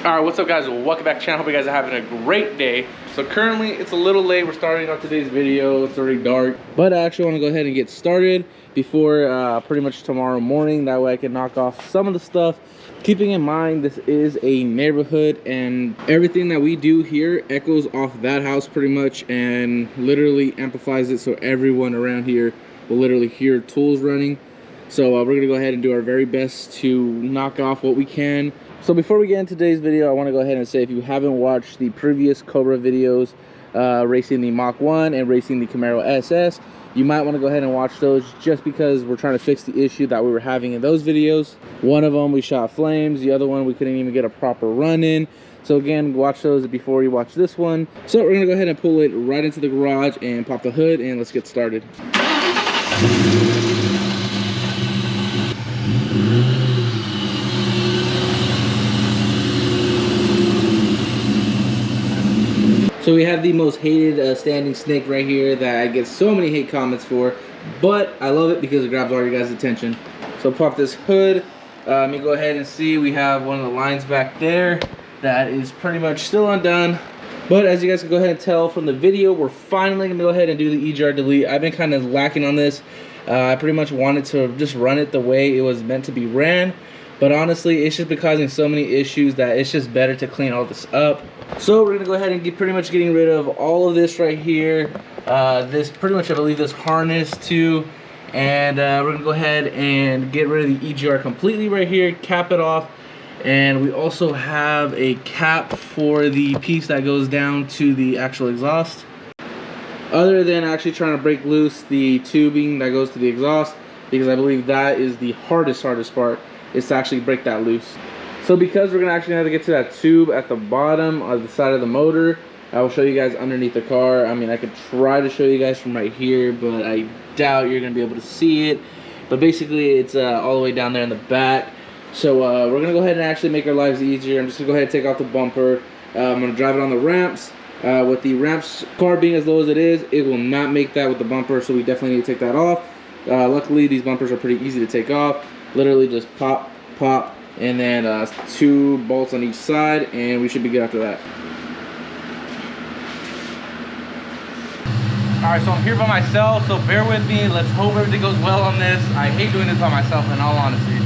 Alright, what's up guys? Welcome back to the channel. Hope you guys are having a great day. So currently it's a little late. We're starting off today's video. It's already dark. But I actually want to go ahead and get started before pretty much tomorrow morning. That way I can knock off some of the stuff. Keeping in mind this is a neighborhood and everything that we do here echoes off that house pretty much and literally amplifies it, so everyone around here will literally hear tools running. So we're gonna go ahead and do our very best to knock off what we can. So before we get into today's video, I want to go ahead and say if you haven't watched the previous Cobra videos, racing the Mach 1 and racing the Camaro SS, you might want to go ahead and watch those just because we're trying to fix the issue that we were having in those videos. One of them we shot flames, the other one we couldn't even get a proper run in. So again, watch those before you watch this one. So we're gonna go ahead and pull it right into the garage and pop the hood and let's get started. So we have the most hated standing snake right here that I get so many hate comments for, but I love it because it grabs all your guys' attention. So pop this hood. Let me go ahead and see, we have one of the lines back there that is pretty much still undone. But as you guys can go ahead and tell from the video, we're finally gonna go ahead and do the EGR Delete. I've been kind of lacking on this. I pretty much wanted to just run it the way it was meant to be ran. But honestly, it's just been causing so many issues that it's just better to clean all this up. So we're gonna go ahead and get pretty much getting rid of all of this right here. This pretty much, I believe, this harness too. And we're gonna go ahead and get rid of the EGR completely right here, cap it off. And we also have a cap for the piece that goes down to the actual exhaust. Other than actually trying to break loose the tubing that goes to the exhaust, because I believe that is the hardest part, is to actually break that loose. So because we're gonna actually have to get to that tube at the bottom of the side of the motor, I will show you guys underneath the car. I mean, I could try to show you guys from right here, but I doubt you're gonna be able to see it. But basically it's all the way down there in the back. So we're gonna go ahead and actually make our lives easier. I'm just gonna go ahead and take off the bumper. I'm gonna drive it on the ramps. With the ramps, car being as low as it is, it will not make that with the bumper, so we definitely need to take that off. Luckily these bumpers are pretty easy to take off. Literally just pop, pop, and then 2 bolts on each side, and we should be good after that. Alright, so I'm here by myself, so bear with me. Let's hope everything goes well on this. I hate doing this by myself, in all honesty.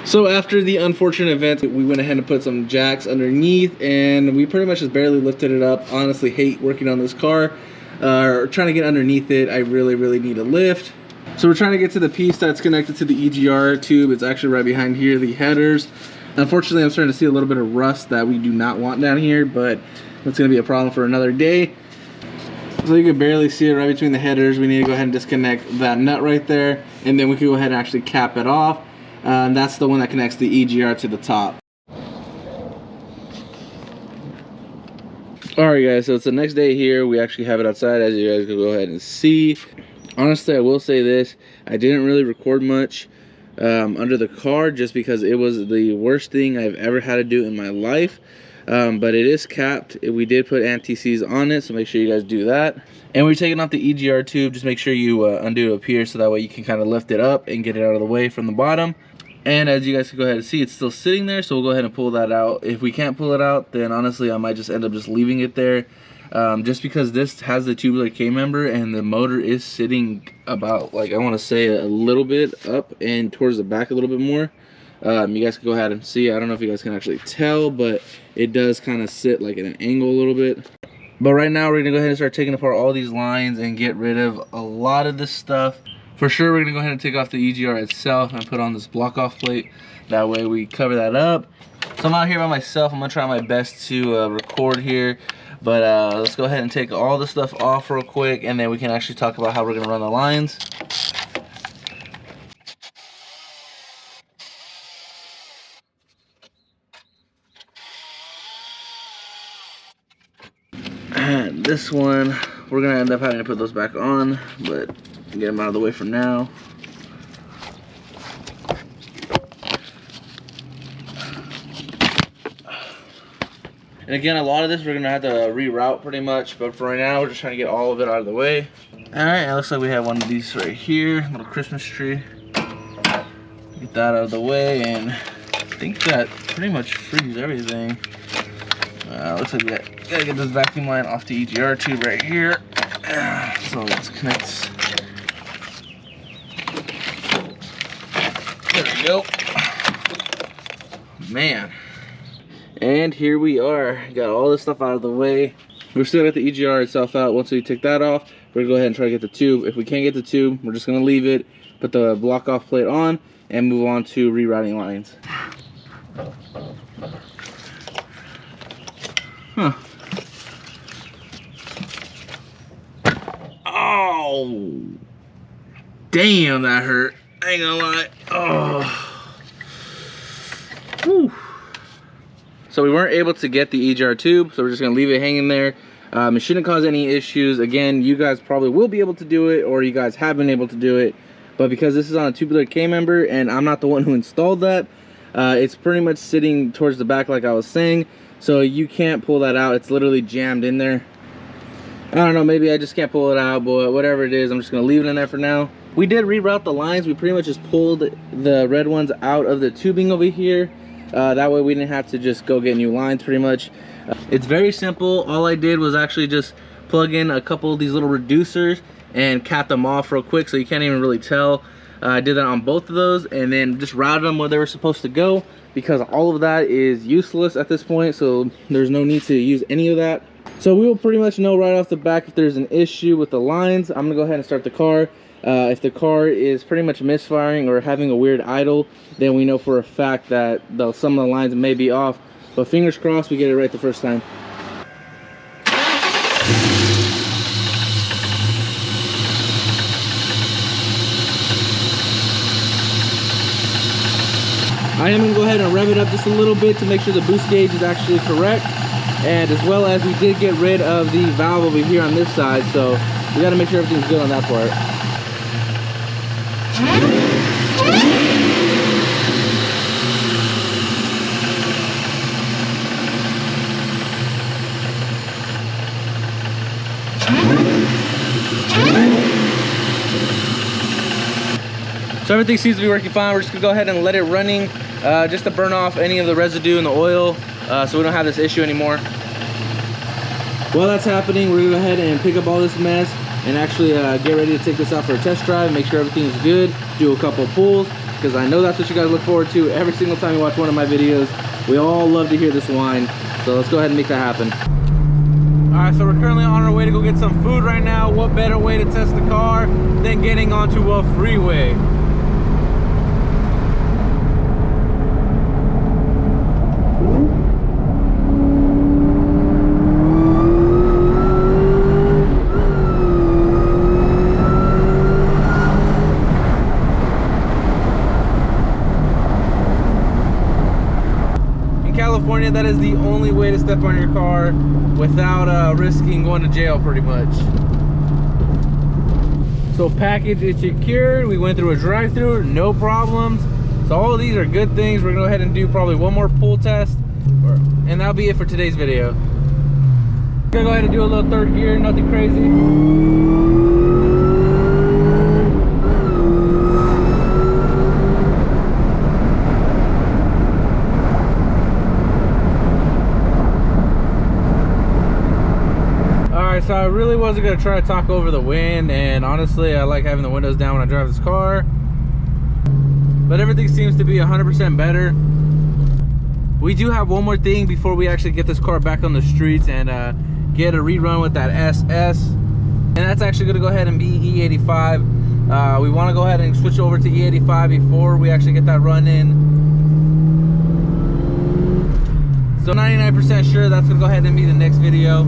So after the unfortunate event, we went ahead and put some jacks underneath and we pretty much just barely lifted it up. Honestly, hate working on this car. Trying to get underneath it, I really need a lift. So we're trying to get to the piece that's connected to the EGR tube. It's actually right behind here, the headers. Unfortunately, I'm starting to see a little bit of rust that we do not want down here, but that's gonna be a problem for another day. So you can barely see it right between the headers. We need to go ahead and disconnect that nut right there, and then we can go ahead and actually cap it off. And that's the one that connects the EGR to the top. Alright guys, so it's the next day here. We actually have it outside, as you guys can go ahead and see. Honestly, I will say this, I didn't really record much under the car just because it was the worst thing I've ever had to do in my life. But it is capped. We did put anti-seize on it, so make sure you guys do that. And we're taking off the EGR tube. Just make sure you undo it up here so that way you can kind of lift it up and get it out of the way from the bottom. And as you guys can go ahead and see, it's still sitting there, so we'll go ahead and pull that out. If we can't pull it out, then honestly I might just end up just leaving it there, just because this has the tubular K-member and the motor is sitting about, like, I want to say a little bit up and towards the back a little bit more. You guys can go ahead and see. I don't know if you guys can actually tell, but it does kind of sit like at an angle a little bit. But right now we're gonna go ahead and start taking apart all these lines and get rid of a lot of this stuff. For sure, we're gonna go ahead and take off the EGR itself and put on this block off plate. That way we cover that up. So I'm out here by myself. I'm gonna try my best to record here. But let's go ahead and take all the stuff off real quick, and then we can actually talk about how we're gonna run the lines. And this one we're gonna end up having to put those back on, but get them out of the way for now. And again, a lot of this we're gonna have to reroute pretty much, but for right now, we're just trying to get all of it out of the way. All right, it looks like we have one of these right here, little Christmas tree. Get that out of the way, and I think that pretty much frees everything. Looks like we gotta get this vacuum line off the EGR tube right here. So let's connect. There we go. Man. And here we are. Got all this stuff out of the way. We're still got the EGR itself out. Once we take that off, we're gonna go ahead and try to get the tube. If we can't get the tube, we're just gonna leave it, put the block off plate on, and move on to rerouting lines. Huh. Oh, damn, that hurt. I ain't gonna lie. Oh. Whew. So we weren't able to get the EGR tube, so we're just gonna leave it hanging there. It shouldn't cause any issues. Again, you guys probably will be able to do it, or you guys have been able to do it. But because this is on a tubular K-member, and I'm not the one who installed that, it's pretty much sitting towards the back like I was saying. So you can't pull that out. It's literally jammed in there. I don't know, maybe I just can't pull it out, but whatever it is, I'm just gonna leave it in there for now. We did reroute the lines. We pretty much just pulled the red ones out of the tubing over here. That way we didn't have to just go get new lines pretty much. It's very simple. All I did was actually just plug in a couple of these little reducers and cap them off real quick so you can't even really tell. I did that on both of those, and then just routed them where they were supposed to go, because all of that is useless at this point, so there's no need to use any of that. So we will pretty much know right off the back if there's an issue with the lines. I'm gonna go ahead and start the car. If the car is pretty much misfiring or having a weird idle, then we know for a fact that some of the lines may be off, but fingers crossed we get it right the first time. I am going to go ahead and rev it up just a little bit to make sure the boost gauge is actually correct, and as well as we did get rid of the valve over here on this side, so we got to make sure everything's good on that part. So everything seems to be working fine. We're just gonna go ahead and let it running just to burn off any of the residue in the oil so we don't have this issue anymore. While that's happening, we're gonna go ahead and pick up all this mess and actually get ready to take this out for a test drive, make sure everything is good, do a couple of pulls, because I know that's what you guys look forward to every single time you watch one of my videos. We all love to hear this whine, so let's go ahead and make that happen. All right, so we're currently on our way to go get some food right now. What better way to test the car than getting onto a freeway? California, that is the only way to step on your car without risking going to jail pretty much. So package is secured. We went through a drive-through, no problems. So all of these are good things. We're gonna go ahead and do probably one more pull test, and that'll be it for today's video. Gonna go ahead and do a little third gear, nothing crazy. So I really wasn't gonna try to talk over the wind, and honestly I like having the windows down when I drive this car, but everything seems to be 100% better. We do have one more thing before we actually get this car back on the streets and get a rerun with that SS, and that's actually gonna go ahead and be E85. We want to go ahead and switch over to E85 before we actually get that run in. So 99% sure that's gonna go ahead and be the next video.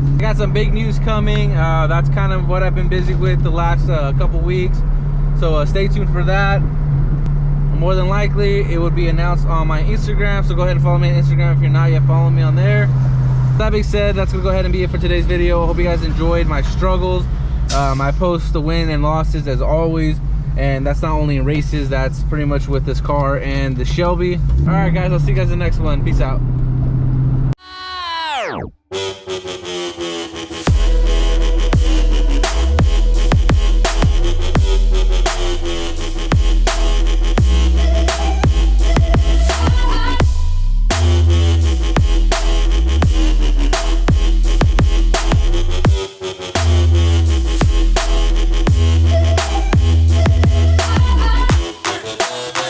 I got some big news coming. That's kind of what I've been busy with the last couple weeks, so stay tuned for that. I'm more than likely it would be announced on my Instagram, so go ahead and follow me on Instagram if you're not yet following me on there. That being said, that's gonna go ahead and be it for today's video. I hope you guys enjoyed my struggles. I post the win and losses as always, and that's not only in races, that's pretty much with this car and the Shelby. All right guys, I'll see you guys in the next one. Peace out.